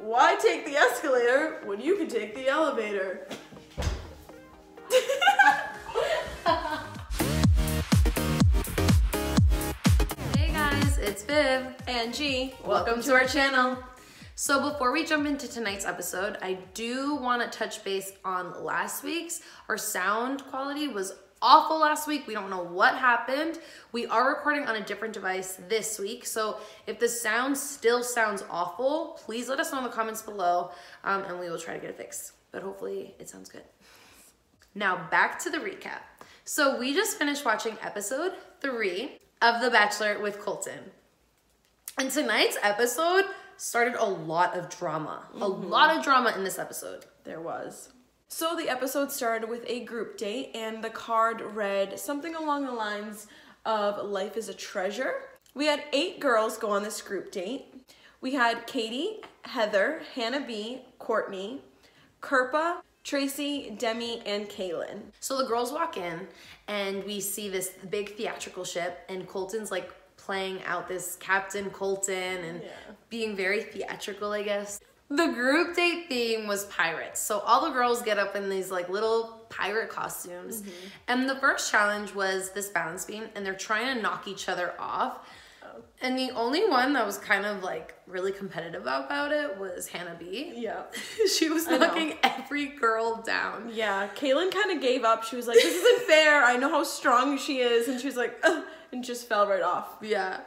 why take the escalator when you can take the elevator? Hey guys, it's Viv and G. Welcome to our channel. So before we jump into tonight's episode, I do want to touch base on last week's. Our sound quality was awful last week. We don't know what happened. We are recording on a different device this week. So if the sound still sounds awful, please let us know in the comments below and we will try to get it fixed. But hopefully it sounds good. Now back to the recap. So we just finished watching episode 3 of The Bachelor with Colton. And tonight's episode started a lot of drama. A lot of drama in this episode. There was. So the episode started with a group date, and the card read something along the lines of life is a treasure. We had 8 girls go on this group date. We had Katie, Heather, Hannah B, Courtney, Kirpa, Tracy, Demi, and Kaylin. So the girls walk in and we see this big theatrical ship, and Colton's like playing out this Captain Colton and being very theatrical, I guess. The group date theme was pirates. So all the girls get up in these like little pirate costumes. And the first challenge was this balance beam, and they're trying to knock each other off. And the only one that was kind of like really competitive about it was Hannah B. Yeah. She was knocking every girl down. Yeah, Kaylin kind of gave up. She was like, this isn't fair. I know how strong she is. And she was like, ugh, and just fell right off. Yeah,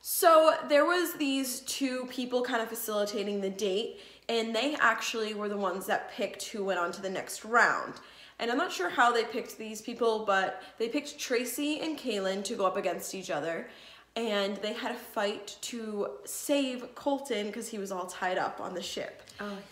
So there was these 2 people kind of facilitating the date, and they actually were the ones that picked who went on to the next round. And I'm not sure how they picked these people, but they picked Tracy and Kaylin to go up against each other. And they had a fight to save Colton because he was all tied up on the ship.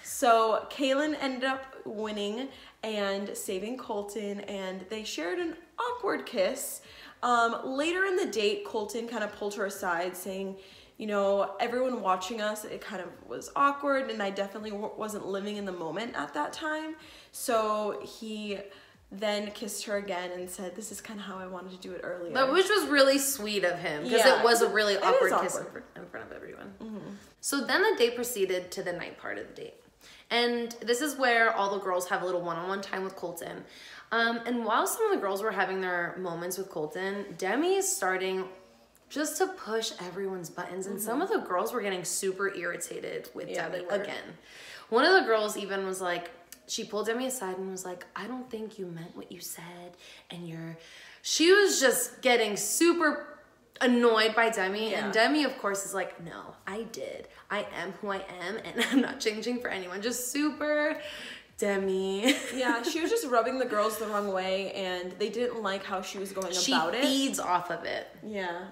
So Kaylin ended up winning and saving Colton, and they shared an awkward kiss. Later in the date, Colton kind of pulled her aside saying, you know, everyone watching us, it kind of was awkward, and I definitely wasn't living in the moment at that time. So he then kissed her again and said, this is kind of how I wanted to do it earlier. Which was really sweet of him, because it was a really awkward kiss in front of everyone. So then the date proceeded to the night part of the date. And this is where all the girls have a little one-on-one time with Colton. And while some of the girls were having their moments with Colton, Demi is starting just to push everyone's buttons. And some of the girls were getting super irritated with Demi again. One of the girls even was like, she pulled Demi aside and was like, I don't think you meant what you said. And she was just getting super annoyed by Demi. And Demi, of course, is like, no, I did. I am who I am, and I'm not changing for anyone. Just super Demi. Yeah, she was just rubbing the girls the wrong way, and they didn't like how she was going about it. She feeds off of it. Yeah.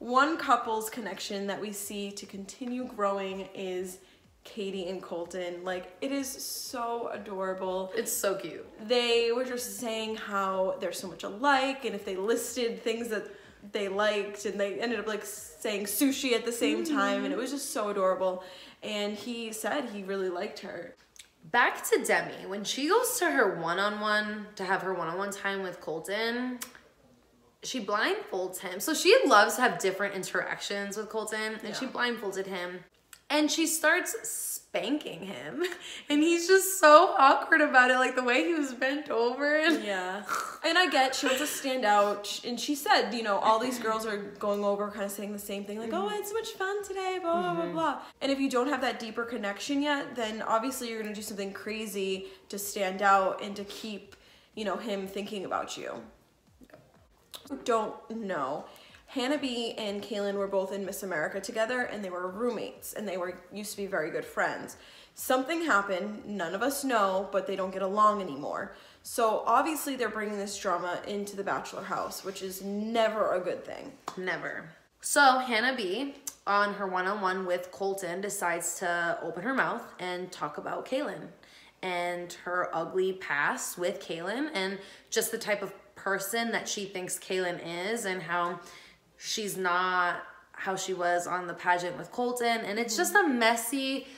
One couple's connection that we see to continue growing is Katie and Colton. Like, it is so adorable. It's so cute. They were just saying how they're so much alike, and if they listed things that they liked, and they ended up like saying sushi at the same time, and it was just so adorable. And he said he really liked her. Back to Demi. When she goes to her one-on-one, to have her one-on-one time with Colton, she blindfolds him. So she loves to have different interactions with Colton, and she blindfolded him. And she starts spanking him. And he's just so awkward about it, like the way he was bent over. Yeah. And I get she wants to stand out. And she said, you know, all these girls are going over kind of saying the same thing. Like, oh, I had so much fun today, blah, blah, blah. And if you don't have that deeper connection yet, then obviously you're going to do something crazy to stand out and to keep, you know, him thinking about you. Don't know. Hannah B and Kaylin were both in Miss America together, and they were roommates, and they used to be very good friends. Something happened, none of us know, but they don't get along anymore. So obviously they're bringing this drama into the Bachelor house, which is never a good thing. Never. So Hannah B, on her one-on-one with Colton, decides to open her mouth and talk about Kaylin and her ugly past with Kaylin, and just the type of person that she thinks Kaylin is, and how she's not how she was on the pageant with Colton. And it's just a messy,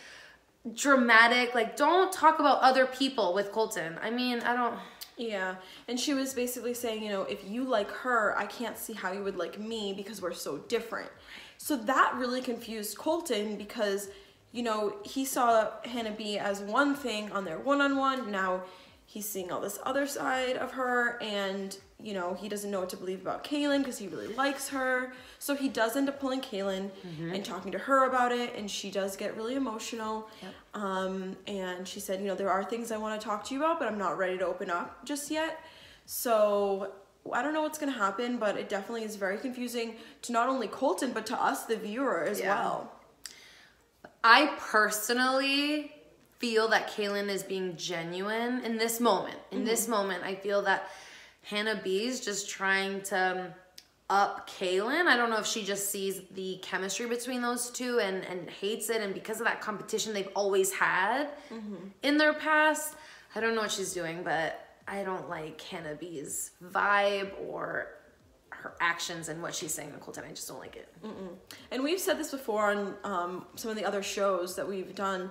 dramatic, like, don't talk about other people with Colton. I mean, I don't... Yeah, and she was basically saying, you know, if you like her, I can't see how you would like me because we're so different. So that really confused Colton because you know, he saw Hannah B as one thing on their one-on-one. Now he's seeing all this other side of her, and, you know, he doesn't know what to believe about Kaylin because he really likes her. So he does end up pulling Kaylin and talking to her about it, and she does get really emotional. Yep. And she said, you know, there are things I want to talk to you about, but I'm not ready to open up just yet. So I don't know what's going to happen, but it definitely is very confusing to not only Colton, but to us, the viewer, as well. I personally feel that Kaylin is being genuine in this moment. In this moment, I feel that Hannah B is just trying to up Kaylin. I don't know if she just sees the chemistry between those two and hates it, and because of that competition they've always had in their past. I don't know what she's doing, but I don't like Hannah B's vibe or her actions and what she's saying to Colton. I just don't like it. And we've said this before on some of the other shows that we've done.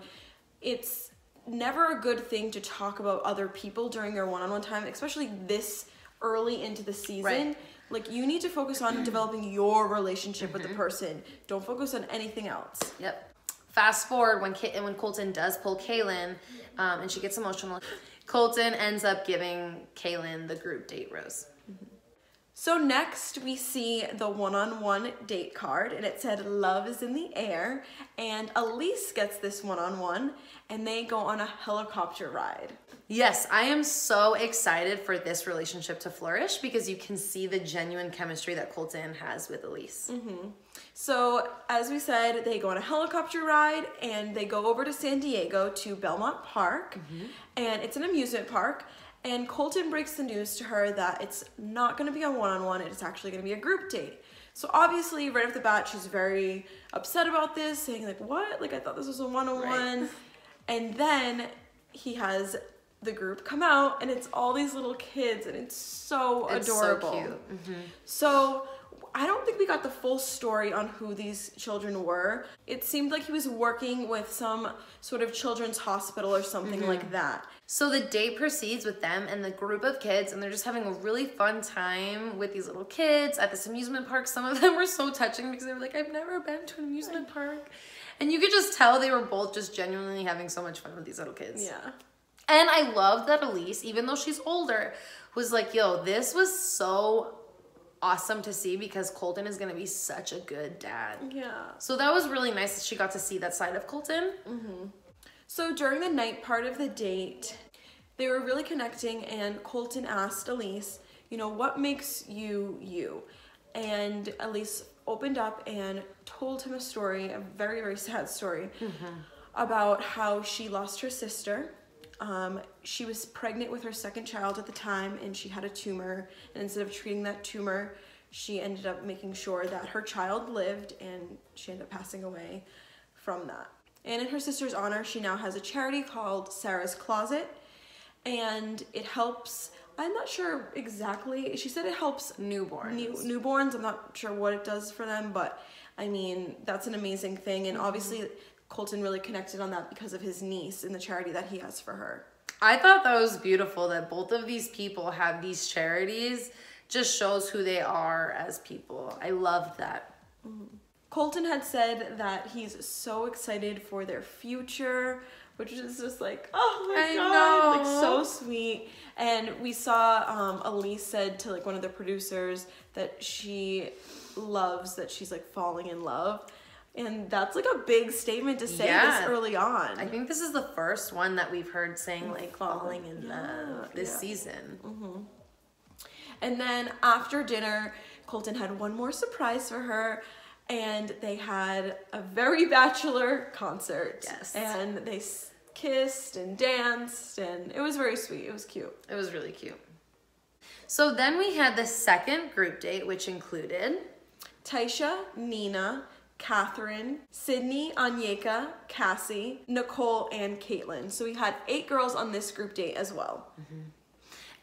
It's never a good thing to talk about other people during your one-on-one time, especially this early into the season. Right. Like, you need to focus on developing your relationship with the person. Don't focus on anything else. Yep. Fast forward when Colton does pull Kaylin, and she gets emotional, Colton ends up giving Kaylin the group date rose. So next we see the one-on-one date card, and it said love is in the air, and Elise gets this one-on-one, and they go on a helicopter ride. Yes, I am so excited for this relationship to flourish because you can see the genuine chemistry that Colton has with Elise. So as we said, they go on a helicopter ride, and they go over to San Diego to Belmont Park, and it's an amusement park. And Colton breaks the news to her that it's not going to be a one-on-one, it's actually going to be a group date. So obviously, right off the bat, she's very upset about this, saying like, what? Like, I thought this was a one-on-one. Right. And then he has the group come out, and it's all these little kids, and it's so adorable. So cute. So I don't think we got the full story on who these children were. It seemed like he was working with some sort of children's hospital or something like that. So the date proceeds with them and the group of kids, and they're just having a really fun time with these little kids at this amusement park. Some of them were so touching because they were like, I've never been to an amusement park. And you could just tell they were both just genuinely having so much fun with these little kids. Yeah. And I love that Elise, even though she's older, was like, yo, this was so awesome to see because Colton is gonna be such a good dad. Yeah. So that was really nice that she got to see that side of Colton. So during the night part of the date, they were really connecting, and Colton asked Elise, you know, what makes you you? And Elise opened up and told him a story, a very, very sad story, about how she lost her sister. She was pregnant with her second child at the time, and she had a tumor, and instead of treating that tumor, she ended up making sure that her child lived, and she ended up passing away from that. And in her sister's honor, she now has a charity called Sarah's Closet, and it helps, I'm not sure exactly, she said it helps newborns. Newborns. I'm not sure what it does for them, but I mean, that's an amazing thing, and obviously Colton really connected on that because of his niece and the charity that he has for her. I thought that was beautiful that both of these people have these charities. Just shows who they are as people. I loved that. Colton had said that he's so excited for their future, which is just like, oh my God, like so sweet. And we saw Elise said to like one of the producers that she loves that she's like falling in love. And that's like a big statement to say this early on. I think this is the first one that we've heard saying like falling in love this season. And then after dinner, Colton had one more surprise for her, and they had a very Bachelor concert. Yes. And they kissed and danced, and it was very sweet. It was cute. It was really cute. So then we had the second group date, which included Taisha, Nina, Catherine, Sydney, Anyeka, Cassie, Nicole, and Caitlin. So we had 8 girls on this group date as well.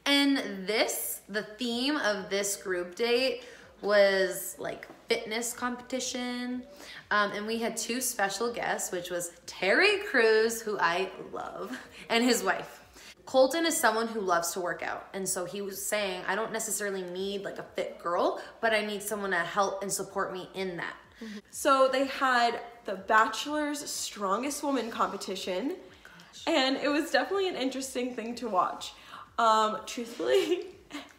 And the theme of this group date was like fitness competition. And we had 2 special guests, which was Terry Crews, who I love, and his wife. Colton is someone who loves to work out. And so he was saying, I don't necessarily need like a fit girl, but I need someone to help and support me in that. So they had the Bachelor's Strongest Woman competition. And it was definitely an interesting thing to watch. Truthfully,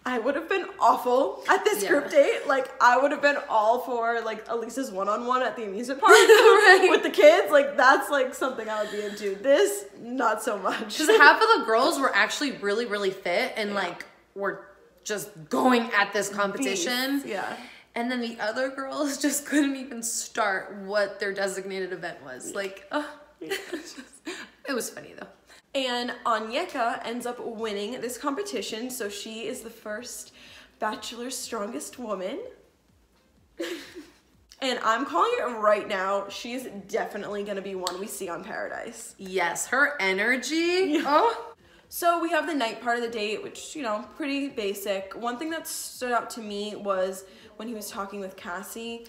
I would have been awful at this group date. Like, I would have been all for, like, Elisa's one-on-one at the amusement park with the kids. Like, that's, like, something I would be into. This, not so much. Because half of the girls were actually really, really fit and, like, were just going at this competition. Beast. Yeah. And then the other girls just couldn't even start what their designated event was. Like, it was funny, though. And Anyeka ends up winning this competition, so she is the first Bachelor's Strongest Woman. And I'm calling it right now, she's definitely gonna be one we see on Paradise. Yes, her energy. Yeah. Oh. So we have the night part of the date, which, you know, pretty basic. One thing that stood out to me was when he was talking with Cassie.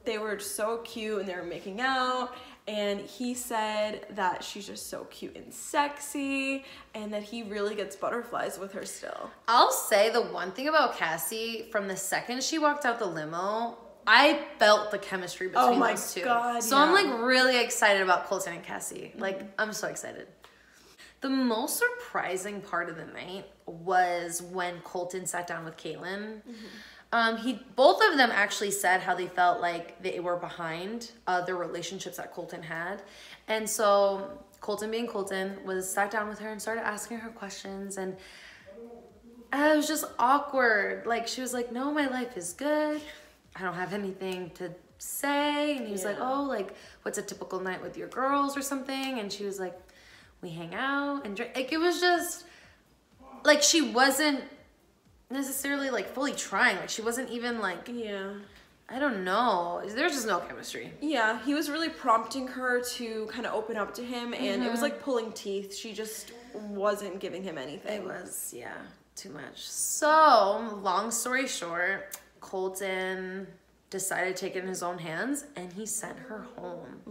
They were so cute and they were making out. And he said that she's just so cute and sexy and that he really gets butterflies with her still. I'll say the one thing about Cassie, from the second she walked out the limo, I felt the chemistry between those two. Oh my God, so yeah. I'm like really excited about Colton and Cassie. Like, I'm so excited. The most surprising part of the night was when Colton sat down with Caitlin. Both of them actually said how they felt like they were behind the relationships that Colton had. And so Colton, being Colton, sat down with her and started asking her questions. And it was just awkward. Like, she was like, no, my life is good. I don't have anything to say. And he was like, oh, like, what's a typical night with your girls or something? And she was like, we hang out and drink. Like, it was just, like, she wasn't necessarily like fully trying. Like, she wasn't even like, I don't know, there's just no chemistry. Yeah, he was really prompting her to kind of open up to him, and it was like pulling teeth. She just wasn't giving him anything. It was, too much. So long story short, Colton decided to take it in his own hands and he sent her home,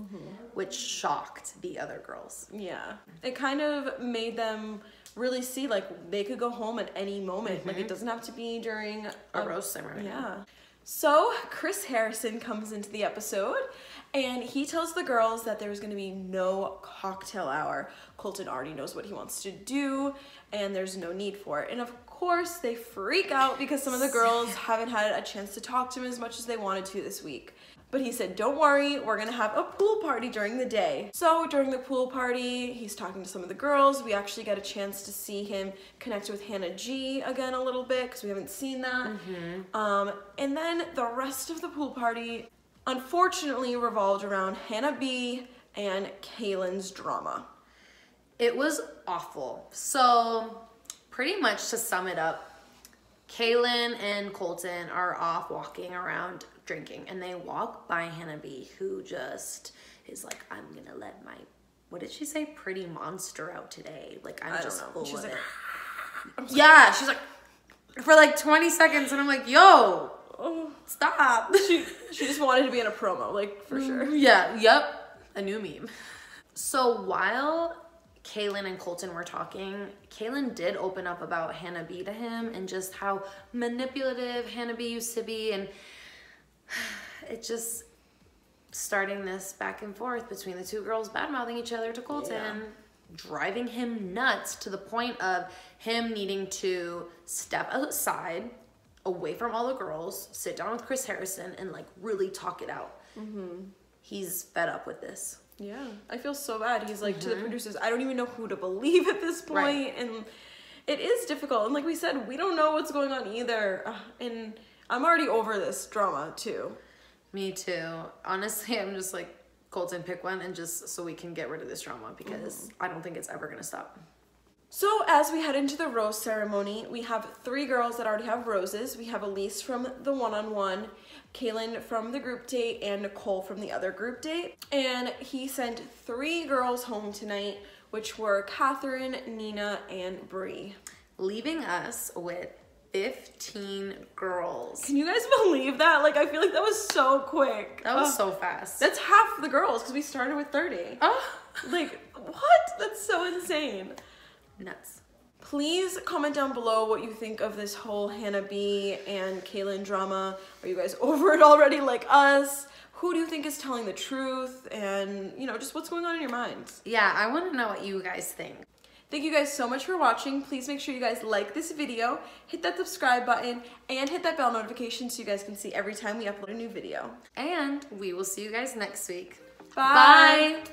which shocked the other girls. Yeah, it kind of made them really see like they could go home at any moment. Like, it doesn't have to be during a rose ceremony. Yeah. So Chris Harrison comes into the episode and he tells the girls that there's going to be no cocktail hour. Colton already knows what he wants to do and there's no need for it. And of course they freak out because some of the girls haven't had a chance to talk to him as much as they wanted to this week. But he said, don't worry, we're gonna have a pool party during the day. So during the pool party, he's talking to some of the girls. We actually got a chance to see him connect with Hannah G again a little bit because we haven't seen that. And then the rest of the pool party, unfortunately, revolved around Hannah B and Kaylin's drama. It was awful. So pretty much to sum it up, Kaylin and Colton are off walking around drinking, and they walk by Hannah B, who just is like, I'm gonna let my, what did she say, pretty monster out today. Like, I'm just full of it. Yeah, she's like, for like 20 seconds, and I'm like, yo, stop. She just wanted to be in a promo, like, for sure. Yeah, yep, a new meme. So while Kaylin and Colton were talking, Kaylin did open up about Hannah B to him and just how manipulative Hannah B used to be, and it just starting this back and forth between the two girls bad-mouthing each other to Colton, driving him nuts to the point of him needing to step aside, away from all the girls, sit down with Chris Harrison, and like really talk it out. He's fed up with this. Yeah, I feel so bad. He's like, to the producers, I don't even know who to believe at this point. And it is difficult. And like we said, we don't know what's going on either. And I'm already over this drama too. Me too. Honestly, I'm just like, Colton, pick one and just so we can get rid of this drama, because I don't think it's ever gonna stop. So as we head into the rose ceremony, we have 3 girls that already have roses. We have Elise from the one-on-one, Kaylin from the group date, and Nicole from the other group date. And he sent 3 girls home tonight, which were Catherine, Nina, and Bree, leaving us with 15 girls. Can you guys believe that? Like, I feel like that was so quick. That was so fast. That's half the girls because we started with 30. Like, what? That's so insane. Nuts. Please comment down below what you think of this whole Hannah B and Kaylin drama. Are you guys over it already like us? Who do you think is telling the truth? And, you know, just what's going on in your minds. Yeah, I want to know what you guys think. Thank you guys so much for watching. Please make sure you guys like this video, hit that subscribe button, and hit that bell notification so you guys can see every time we upload a new video. And we will see you guys next week. Bye. Bye.